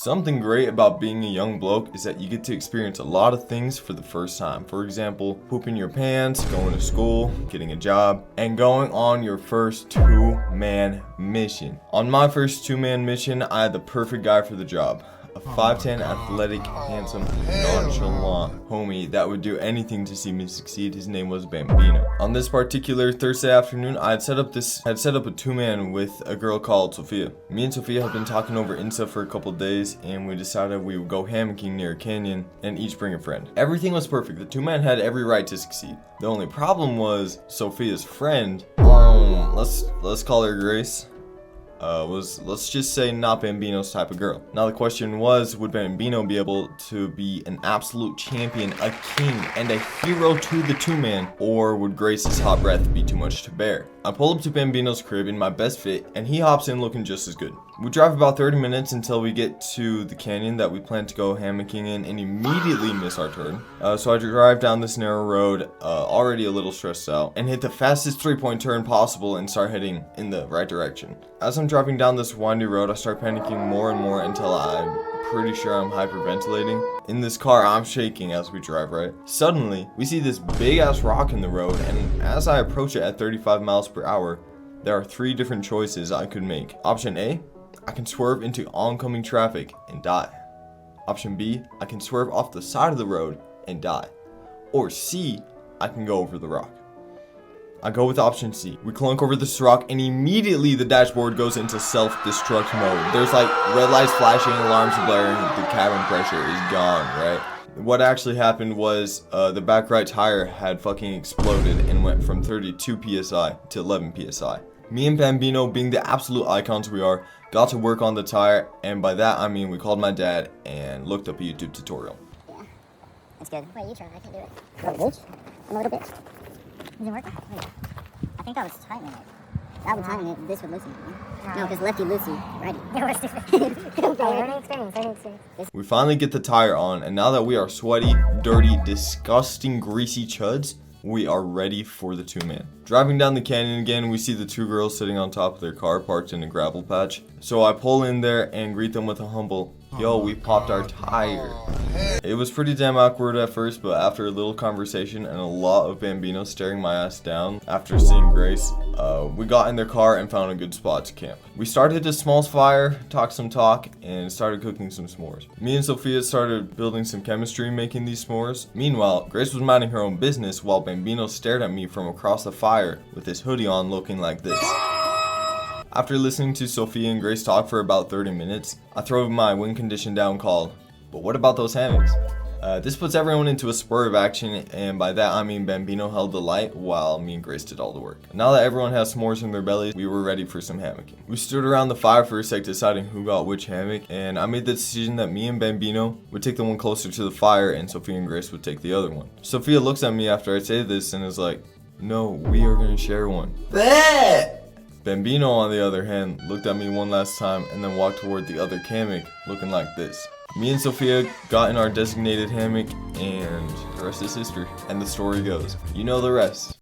Something great about being a young bloke is that you get to experience a lot of things for the first time. For example, pooping your pants, going to school, getting a job, and going on your first two-man mission. On my first two-man mission, I had the perfect guy for the job. A 5'10", athletic, handsome, nonchalant homie that would do anything to see me succeed. His name was Bambino. On this particular Thursday afternoon, I had set up a two-man with a girl called Sophia. Me and Sophia had been talking over Insta for a couple days, and we decided we would go hammocking near a canyon and each bring a friend. Everything was perfect. The two-man had every right to succeed. The only problem was Sophia's friend. Let's call her Grace. Let's just say not Bambino's type of girl. Now the question was, would Bambino be able to be an absolute champion, a king, and a hero to the two-man, or would Grace's hot breath be too much to bear? I pull up to Bambino's crib in my best fit, and he hops in looking just as good. We drive about 30 minutes until we get to the canyon that we plan to go hammocking in, and immediately miss our turn. So I drive down this narrow road, already a little stressed out, and hit the fastest three-point turn possible and start heading in the right direction. As I'm driving down this windy road, I start panicking more and more until I'm pretty sure I'm hyperventilating. In this car, I'm shaking as we drive, right? Suddenly, we see this big-ass rock in the road, and as I approach it at 35 miles per hour, there are three different choices I could make. Option A, I can swerve into oncoming traffic and die. Option B, I can swerve off the side of the road and die. Or C, I can go over the rock. I go with option C. We clunk over this rock and immediately the dashboard goes into self-destruct mode. There's like red lights flashing, alarms blaring, the cabin pressure is gone, right? What actually happened was the back right tire had fucking exploded and went from 32 psi to 11 psi. Me and Bambino, being the absolute icons we are, got to work on the tire, and by that I mean we called my dad and looked up a YouTube tutorial. Yeah, that's good. Wait, you try. I can't do it. A little bit? A little bit. Is it working? Wait. I think I was tightening it. That was tightening it. This would loosen it. No, because lefty loosey, righty. We're stupid. Learning experience. We finally get the tire on, and now that we are sweaty, dirty, disgusting, greasy chuds, we are ready for the two-man. Driving down the canyon again, we see the two girls sitting on top of their car parked in a gravel patch. So I pull in there and greet them with a humble, "Yo, we popped our tire." It was pretty damn awkward at first, but after a little conversation and a lot of Bambino staring my ass down after seeing Grace, we got in their car and found a good spot to camp. We started a small fire, talked some talk, and started cooking some s'mores. Me and Sophia started building some chemistry making these s'mores. Meanwhile, Grace was minding her own business while Bambino stared at me from across the fire with his hoodie on looking like this. After listening to Sophia and Grace talk for about 30 minutes, I throw my win condition down called, "But what about those hammocks?" This puts everyone into a spur of action, and by that I mean Bambino held the light while me and Grace did all the work. Now that everyone has s'mores in their bellies, we were ready for some hammocking. We stood around the fire for a sec deciding who got which hammock, and I made the decision that me and Bambino would take the one closer to the fire and Sophia and Grace would take the other one. Sophia looks at me after I say this and is like, "No, we are going to share one." Bambino, on the other hand, looked at me one last time and then walked toward the other hammock looking like this. Me and Sophia got in our designated hammock, and the rest is history. And the story goes, you know the rest.